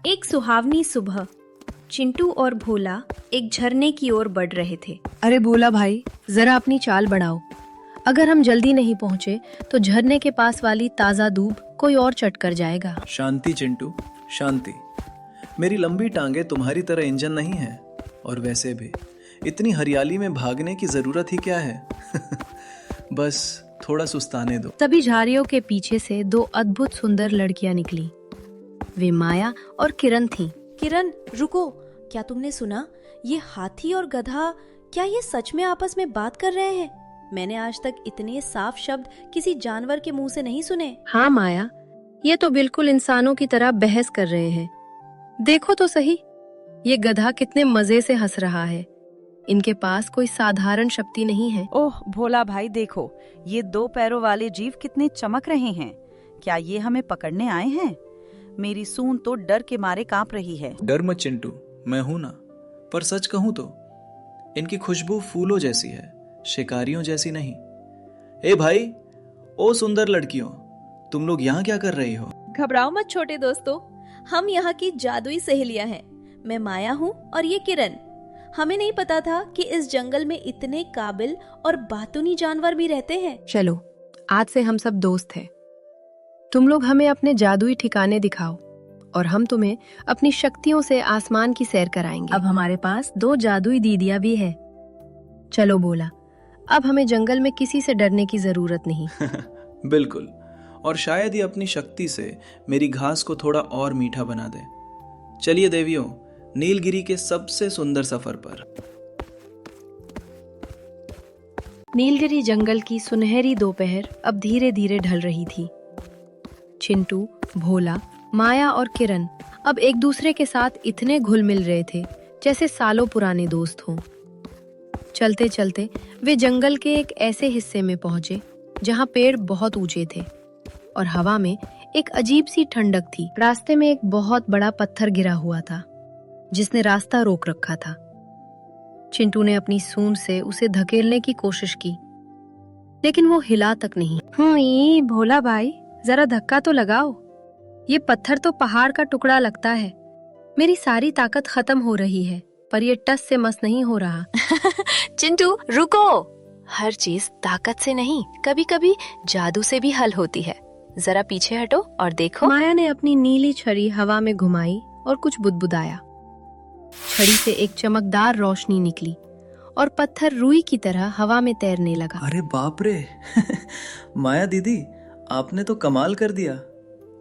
एक सुहावनी सुबह चिंटू और भोला एक झरने की ओर बढ़ रहे थे। अरे भोला भाई, जरा अपनी चाल बढ़ाओ। अगर हम जल्दी नहीं पहुँचे तो झरने के पास वाली ताज़ा दूब कोई और चट कर जाएगा। शांति चिंटू, शांति। मेरी लंबी टांगे तुम्हारी तरह इंजन नहीं है, और वैसे भी इतनी हरियाली में भागने की जरूरत ही क्या है। बस थोड़ा सुस्ताने दो। तभी झाड़ियों के पीछे से दो अद्भुत सुंदर लड़कियां निकली। वे माया और किरण थीं। किरण, रुको, क्या तुमने सुना? ये हाथी और गधा, क्या ये सच में आपस में बात कर रहे हैं? मैंने आज तक इतने साफ शब्द किसी जानवर के मुंह से नहीं सुने। हाँ माया, ये तो बिल्कुल इंसानों की तरह बहस कर रहे हैं। देखो तो सही, ये गधा कितने मजे से हंस रहा है। इनके पास कोई साधारण शक्ति नहीं है। ओह भोला भाई, देखो ये दो पैरों वाले जीव कितने चमक रहे हैं। क्या ये हमें पकड़ने आए हैं? मेरी सूंड तो डर के मारे कांप रही है। डर मत चिंटू, मैं हूं ना। पर सच कहूं तो इनकी खुशबू फूलों जैसी है, शिकारियों जैसी नहीं। ए भाई, ओ सुंदर लड़कियों, तुम लोग यहाँ क्या कर रही हो? घबराओ मत छोटे दोस्तों, हम यहाँ की जादुई सहेलियां हैं। मैं माया हूँ और ये किरण। हमें नहीं पता था कि इस जंगल में इतने काबिल और बातूनी जानवर भी रहते हैं। चलो, आज से हम सब दोस्त हैं। तुम लोग हमें अपने जादुई ठिकाने दिखाओ और हम तुम्हें अपनी शक्तियों से आसमान की सैर कराएंगे। अब हमारे पास दो जादुई दीदियां भी है। चलो बोला, अब हमें जंगल में किसी से डरने की जरूरत नहीं। बिल्कुल, और शायद ये अपनी शक्ति से मेरी घास को थोड़ा और मीठा बना दे। चलिए देवियों, नीलगिरी के सबसे सुंदर सफर पर। नीलगिरी जंगल की सुनहरी दोपहर अब धीरे धीरे ढल रही थी। चिंटू, भोला, माया और किरण अब एक दूसरे के साथ इतने घुल मिल रहे थे जैसे सालों पुराने दोस्त हों। चलते चलते वे जंगल के एक ऐसे हिस्से में पहुंचे जहां पेड़ बहुत ऊंचे थे और हवा में एक अजीब सी ठंडक थी। रास्ते में एक बहुत बड़ा पत्थर गिरा हुआ था जिसने रास्ता रोक रखा था। चिंटू ने अपनी सूंड से उसे धकेलने की कोशिश की, लेकिन वो हिला तक नहीं। ये भोला भाई, जरा धक्का तो लगाओ। ये पत्थर तो पहाड़ का टुकड़ा लगता है। मेरी सारी ताकत खत्म हो रही है, पर ये टस से मस नहीं हो रहा। चिंटू रुको, हर चीज ताकत से नहीं, कभी कभी जादू से भी हल होती है। जरा पीछे हटो और देखो। माया ने अपनी नीली छड़ी हवा में घुमाई और कुछ बुदबुदाया। छड़ी से एक चमकदार रोशनी निकली और पत्थर रुई की तरह हवा में तैरने लगा। अरे बाप रे! माया दीदी, आपने तो कमाल कर दिया।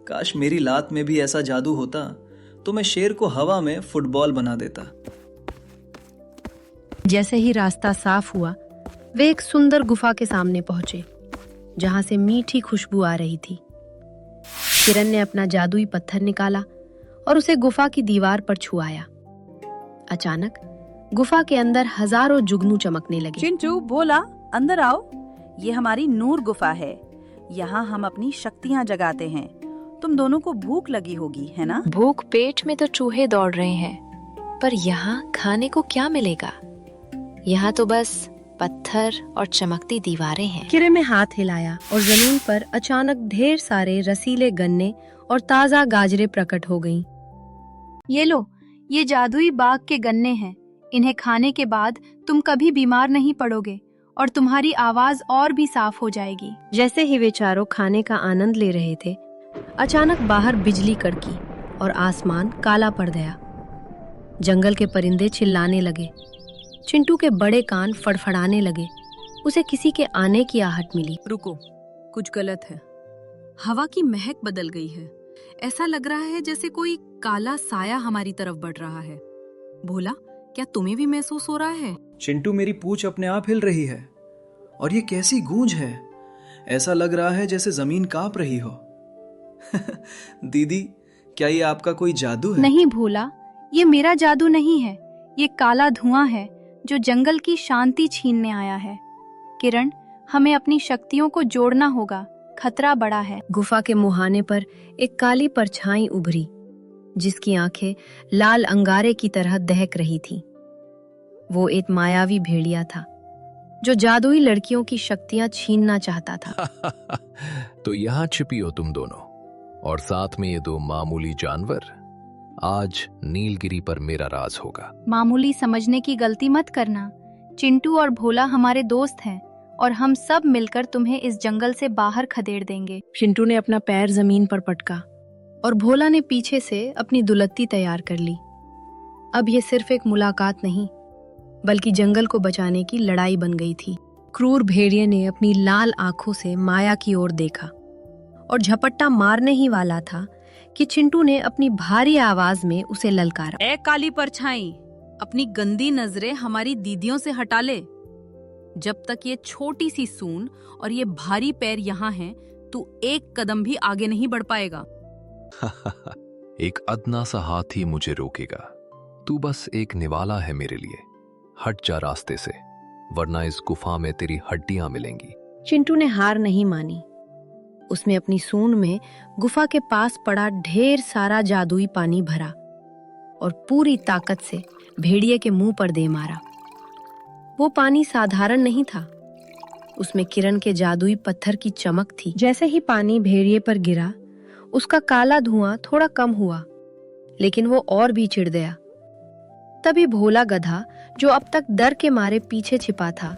काश मेरी लात में भी ऐसा जादू होता तो मैं शेर को हवा में फुटबॉल बना देता। जैसे ही रास्ता साफ हुआ, वे एक सुंदर गुफा के सामने पहुंचे जहां से मीठी खुशबू आ रही थी। किरण ने अपना जादुई पत्थर निकाला और उसे गुफा की दीवार पर छुआया। अचानक गुफा के अंदर हजारों जुगनू चमकने लगे। चिंटू, भोला, अंदर आओ। ये हमारी नूर गुफा है। यहाँ हम अपनी शक्तियाँ जगाते हैं। तुम दोनों को भूख लगी होगी, है ना? भूख पेट में तो चूहे दौड़ रहे हैं, पर यहाँ खाने को क्या मिलेगा? यहाँ तो बस पत्थर और चमकती दीवारें हैं। किरण ने हाथ हिलाया और जमीन पर अचानक ढेर सारे रसीले गन्ने और ताजा गाजरें प्रकट हो गईं। ये लो, ये जादुई बाग के गन्ने हैं। इन्हें खाने के बाद तुम कभी बीमार नहीं पड़ोगे और तुम्हारी आवाज और भी साफ हो जाएगी। जैसे ही वे चारों खाने का आनंद ले रहे थे, अचानक बाहर बिजली कड़की और आसमान काला पड़ गया। जंगल के परिंदे चिल्लाने लगे। चिंटू के बड़े कान फड़फड़ाने लगे। उसे किसी के आने की आहट मिली। रुको, कुछ गलत है। हवा की महक बदल गई है। ऐसा लग रहा है जैसे कोई काला साया हमारी तरफ बढ़ रहा है। भोला, क्या तुम्हें भी महसूस हो रहा है? चिंटू, मेरी पूंछ अपने आप हिल रही है। और ये कैसी गूंज है! ऐसा लग रहा है जैसे जमीन कांप रही हो। दीदी, क्या ये आपका कोई जादू है? नहीं भोला, ये मेरा जादू नहीं है। ये काला धुआं है जो जंगल की शांति छीनने आया है। किरण, हमें अपनी शक्तियों को जोड़ना होगा। खतरा बड़ा है। गुफा के मुहाने पर एक काली परछाई उभरी जिसकी आंखें लाल अंगारे की तरह दहक रही थी। वो एक मायावी भेड़िया था जो जादुई लड़कियों की शक्तियां छीनना चाहता था। तो यहाँ छिपी हो तुम दोनों, और साथ में ये दो मामूली जानवर। आज नीलगिरी पर मेरा राज होगा। मामूली समझने की गलती मत करना। चिंटू और भोला हमारे दोस्त हैं और हम सब मिलकर तुम्हें इस जंगल से बाहर खदेड़ देंगे। चिंटू ने अपना पैर जमीन पर पटका और भोला ने पीछे से अपनी दुलत्ती तैयार कर ली। अब ये सिर्फ एक मुलाकात नहीं, बल्कि जंगल को बचाने की लड़ाई बन गई थी। क्रूर भेड़िए ने अपनी लाल आंखों से माया की ओर देखा और झपट्टा मारने ही वाला था कि चिंटू ने अपनी भारी आवाज में उसे ललकारा। ए काली परछाई, अपनी गंदी नजरें हमारी दीदियों से हटा ले। जब तक ये छोटी सी सूंड और ये भारी पैर यहाँ हैं, तू एक कदम भी आगे नहीं बढ़ पाएगा। एक अदना सा हाथ ही मुझे रोकेगा। तू बस एक निवाला है मेरे लिए। हट जा रास्ते से, वरना इस गुफा में तेरी हड्डियां मिलेंगी। चिंटू ने हार नहीं मानी। उसने अपनी सूंड में गुफा के पास पड़ा ढेर सारा जादुई पानी भरा और पूरी ताकत से भेड़िए के मुंह पर दे मारा। वो पानी साधारण नहीं था, उसमें किरण के जादुई पत्थर की चमक थी। जैसे ही पानी भेड़िए पर गिरा, उसका काला धुआं थोड़ा कम हुआ, लेकिन वो और भी चिढ़ गया। तभी भोला गधा, जो अब तक डर के मारे पीछे छिपा था,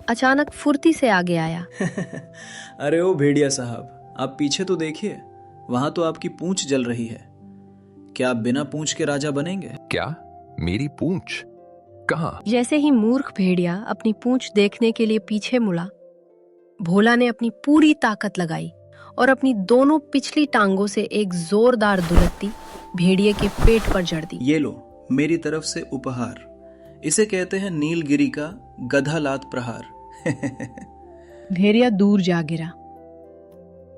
अचानक फुर्ती से आगे आया। अरे ओ भेड़िया साहब, आप पीछे तो देखिए, वहां तो आपकी पूंछ जल रही है। क्या आप बिना पूंछ के राजा बनेंगे? क्या? मेरी पूंछ कहाँ? जैसे ही मूर्ख भेड़िया अपनी पूंछ देखने के लिए पीछे मुड़ा, भोला ने अपनी पूरी ताकत लगाई और अपनी दोनों पिछली टांगों से एक जोरदार दुलत्ती भेड़िए के पेट पर जड़ दी। ये लो, मेरी तरफ से उपहार। इसे कहते हैं नीलगिरी का गधा लात प्रहार। भेड़िया दूर जा गिरा।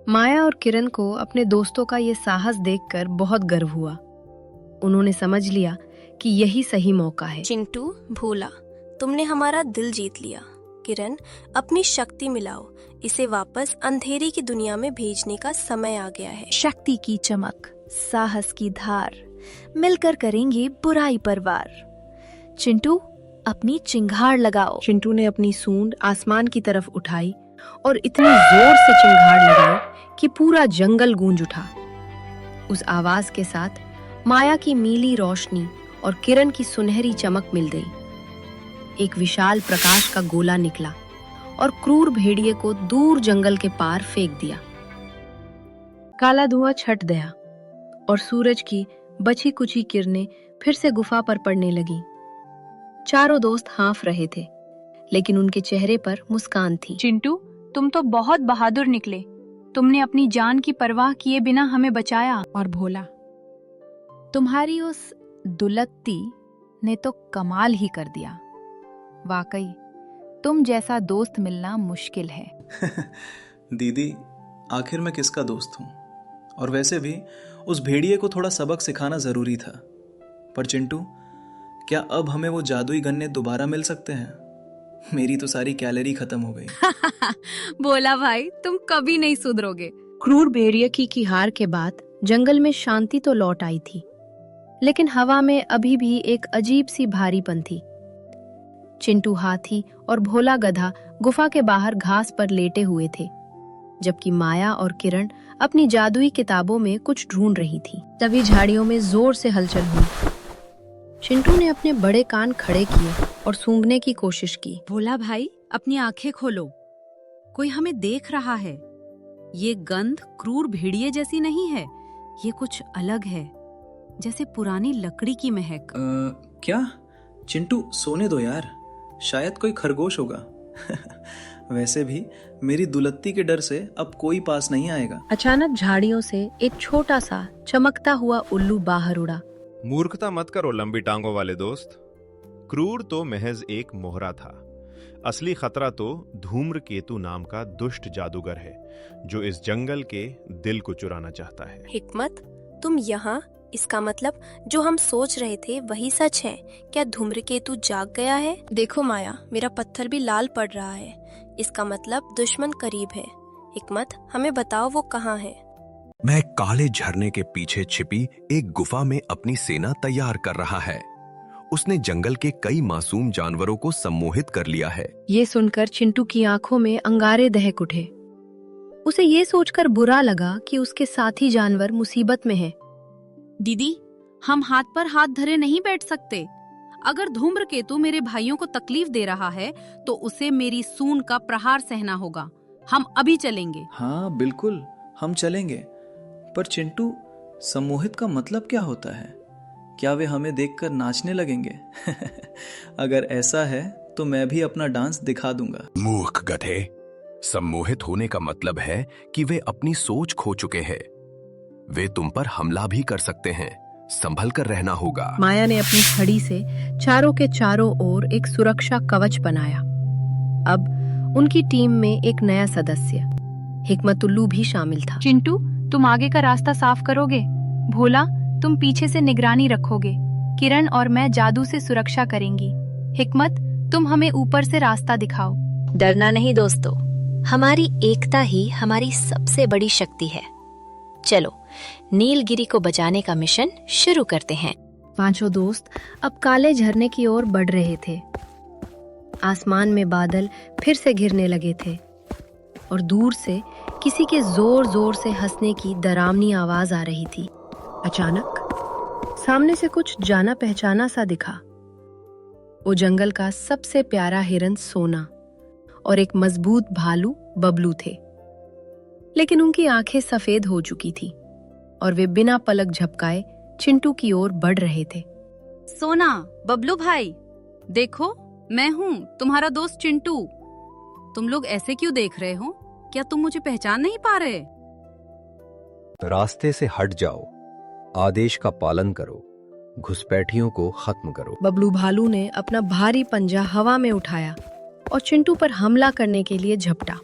माया और किरण को अपने दोस्तों का ये साहस देखकर बहुत गर्व हुआ। उन्होंने समझ लिया कि यही सही मौका है। चिंटू, भोला, तुमने हमारा दिल जीत लिया। किरण, अपनी शक्ति मिलाओ, इसे वापस अंधेरे की दुनिया में भेजने का समय आ गया है। शक्ति की चमक, साहस की धार, मिलकर करेंगे बुराई पर वार। चिंटू, अपनी चिंगार लगाओ। चिंटू ने अपनी सूंड आसमान की तरफ उठाई और इतनी जोर से चिंगार लगाई कि पूरा जंगल गूंज उठा। उस आवाज के साथ माया की नीली रोशनी और किरण की सुनहरी चमक मिल गई। एक विशाल प्रकाश का गोला निकला और क्रूर भेड़िए को दूर जंगल के पार फेंक दिया। काला धुआं छट गया और सूरज की बची कुची किरणें फिर से गुफा पर पड़ने लगी। चारों दोस्त हाँफ रहे थे, लेकिन उनके चेहरे पर मुस्कान थी। चिंटू, तुम तो बहुत बहादुर निकले। तुमने अपनी जान की परवाह किए बिना हमें बचाया। और भोला, तुम्हारी उस दुलत्ती ने तो कमाल ही कर दिया। वाकई तुम जैसा दोस्त मिलना मुश्किल है। दीदी, आखिर मैं किसका दोस्त हूँ? और वैसे भी उस भेड़िए को थोड़ा सबक सिखाना जरूरी था। पर चिंटू, क्या अब हमें वो जादुई गन्ने दोबारा मिल सकते हैं? मेरी तो सारी कैलोरी खत्म हो गई। बोला भाई, तुम कभी नहीं सुधरोगे। क्रूर भेड़िए की हार के बाद जंगल में शांति तो लौट आई थी, लेकिन हवा में अभी भी एक अजीब सी भारीपन थी। चिंटू हाथी और भोला गधा गुफा के बाहर घास पर लेटे हुए थे, जबकि माया और किरण अपनी जादुई किताबों में कुछ ढूंढ रही थी। तभी झाड़ियों में जोर से हलचल हुई। चिंटू ने अपने बड़े कान खड़े किए और सूंघने की कोशिश की। भोला भाई, अपनी आंखें खोलो, कोई हमें देख रहा है। ये गंध क्रूर भेड़िए जैसी नहीं है, ये कुछ अलग है, जैसे पुरानी लकड़ी की महक। क्या? चिंटू, सोने दो यार, शायद कोई खरगोश होगा। वैसे भी मेरी दुलत्ती के डर से अब कोई पास नहीं आएगा। अचानक झाड़ियों से एक छोटा सा चमकता हुआ उल्लू बाहर उड़ा। मूर्खता मत करो लंबी टांगों वाले दोस्त। क्रूर तो महज एक मोहरा था, असली खतरा तो धूम्रकेतु नाम का दुष्ट जादूगर है, जो इस जंगल के दिल को चुराना चाहता है। हिकमत, तुम यहाँ? इसका मतलब जो हम सोच रहे थे वही सच है। क्या धूम्रकेतु जाग गया है? देखो माया, मेरा पत्थर भी लाल पड़ रहा है। इसका मतलब दुश्मन करीब है। हिकमत, हमें बताओ वो कहाँ है? मैं काले झरने के पीछे छिपी एक गुफा में अपनी सेना तैयार कर रहा है। उसने जंगल के कई मासूम जानवरों को सम्मोहित कर लिया है। ये सुनकर चिंटू की आंखों में अंगारे दहक उठे। उसे ये सोचकर बुरा लगा कि उसके साथी जानवर मुसीबत में हैं। दीदी, हम हाथ पर हाथ धरे नहीं बैठ सकते। अगर धूम्रकेतु मेरे भाइयों को तकलीफ दे रहा है तो उसे मेरी सूंड का प्रहार सहना होगा। हम अभी चलेंगे। हाँ बिल्कुल, हम चलेंगे। पर चिंटू, सम्मोहित का मतलब क्या होता है? क्या वे हमें देखकर नाचने लगेंगे? अगर ऐसा है तो मैं भी अपना डांस दिखा दूंगा। मूर्ख गधे, सम्मोहित होने का मतलब है कि वे अपनी सोच खो चुके हैं। वे तुम पर हमला भी कर सकते हैं, संभल कर रहना होगा। माया ने अपनी छड़ी से चारों के चारों ओर एक सुरक्षा कवच बनाया। अब उनकी टीम में एक नया सदस्य हिकमतुल्लू भी शामिल था। चिंटू, तुम आगे का रास्ता साफ करोगे। भोला, तुम पीछे से निगरानी रखोगे। किरण और मैं जादू से सुरक्षा करेंगी। हिकमत, तुम हमें ऊपर से रास्ता दिखाओ। डरना नहीं दोस्तों, हमारी एकता ही हमारी सबसे बड़ी शक्ति है। चलो नीलगिरी को बचाने का मिशन शुरू करते हैं। पांचों दोस्त अब काले झरने की ओर बढ़ रहे थे। आसमान में बादल फिर से घिरने लगे थे और दूर से किसी के जोर जोर से हंसने की डरावनी आवाज आ रही थी। अचानक सामने से कुछ जाना पहचाना सा दिखा। वो जंगल का सबसे प्यारा हिरन सोना और एक मजबूत भालू बबलू थे, लेकिन उनकी आंखें सफेद हो चुकी थी और वे बिना पलक झपकाए चिंटू की ओर बढ़ रहे थे। सोना, बबलू भाई, देखो मैं हूँ तुम्हारा दोस्त चिंटू। तुम लोग ऐसे क्यों देख रहे हो? क्या तुम मुझे पहचान नहीं पा रहे? रास्ते से हट जाओ, आदेश का पालन करो, घुसपैठियों को खत्म करो। बबलू भालू ने अपना भारी पंजा हवा में उठाया और चिंटू पर हमला करने के लिए झपटा।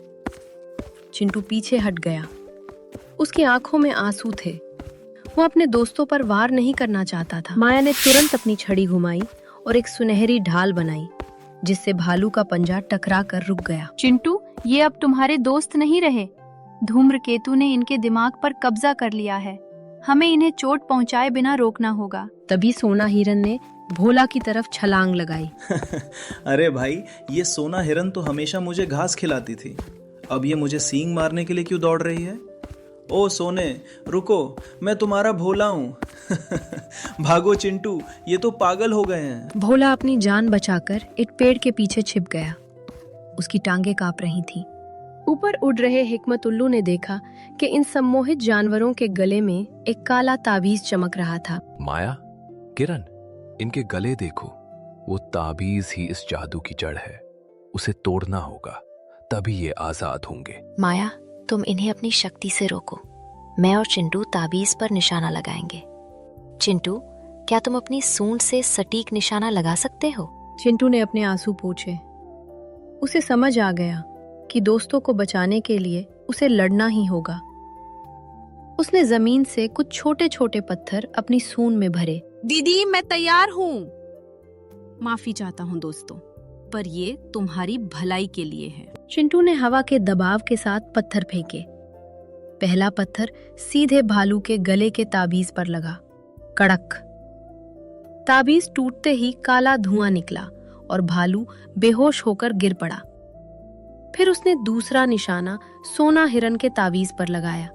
चिंटू पीछे हट गया। उसकी आंखों में आंसू थे। वो अपने दोस्तों पर वार नहीं करना चाहता था। माया ने तुरंत अपनी छड़ी घुमाई और एक सुनहरी ढाल बनाई, जिससे भालू का पंजा टकरा कर रुक गया। चिंटू, ये अब तुम्हारे दोस्त नहीं रहे। धूम्रकेतु ने इनके दिमाग पर कब्जा कर लिया है। हमें इन्हें चोट पहुंचाए बिना रोकना होगा। तभी सोना हिरन ने भोला की तरफ छलांग लगाई। अरे भाई, ये सोना हिरन तो हमेशा मुझे घास खिलाती थी। अब ये मुझे सींग मारने के लिए क्यों दौड़ रही है? ओ सोने, रुको, मैं तुम्हारा भोला हूँ। भागो चिंटू, ये तो पागल हो गए हैं। भोला अपनी जान बचाकर एक पेड़ के पीछे छिप गया। उसकी टांगें कांप रही थीं। ऊपर उड़ रहे हिकमतुल्लू ने देखा कि इन सम्मोहित जानवरों के गले में एक काला ताबीज चमक रहा था। माया, किरण, इनके गले देखो। वो ताबीज ही इस जादू की जड़ है। उसे तोड़ना होगा, तभी ये आजाद होंगे। माया, तुम इन्हें अपनी शक्ति से रोको। मैं और चिंटू ताबीज पर निशाना लगाएंगे। चिंटू, क्या तुम अपनी सूंड से सटीक निशाना लगा सकते हो? चिंटू ने अपने आंसू पोंछे। उसे समझ आ गया कि दोस्तों को बचाने के लिए उसे लड़ना ही होगा। उसने जमीन से कुछ छोटे छोटे पत्थर अपनी सूंड में भरे। दीदी, मैं तैयार हूँ। माफी चाहता हूँ दोस्तों, पर ये तुम्हारी भलाई के लिए है। चिंटू ने हवा के दबाव के साथ पत्थर फेंके। पहला पत्थर सीधे भालू के गले के ताबीज पर लगा। कड़क। ताबीज टूटते ही काला धुआं निकला और भालू बेहोश होकर गिर पड़ा। फिर उसने दूसरा निशाना सोना हिरन के ताबीज पर लगाया।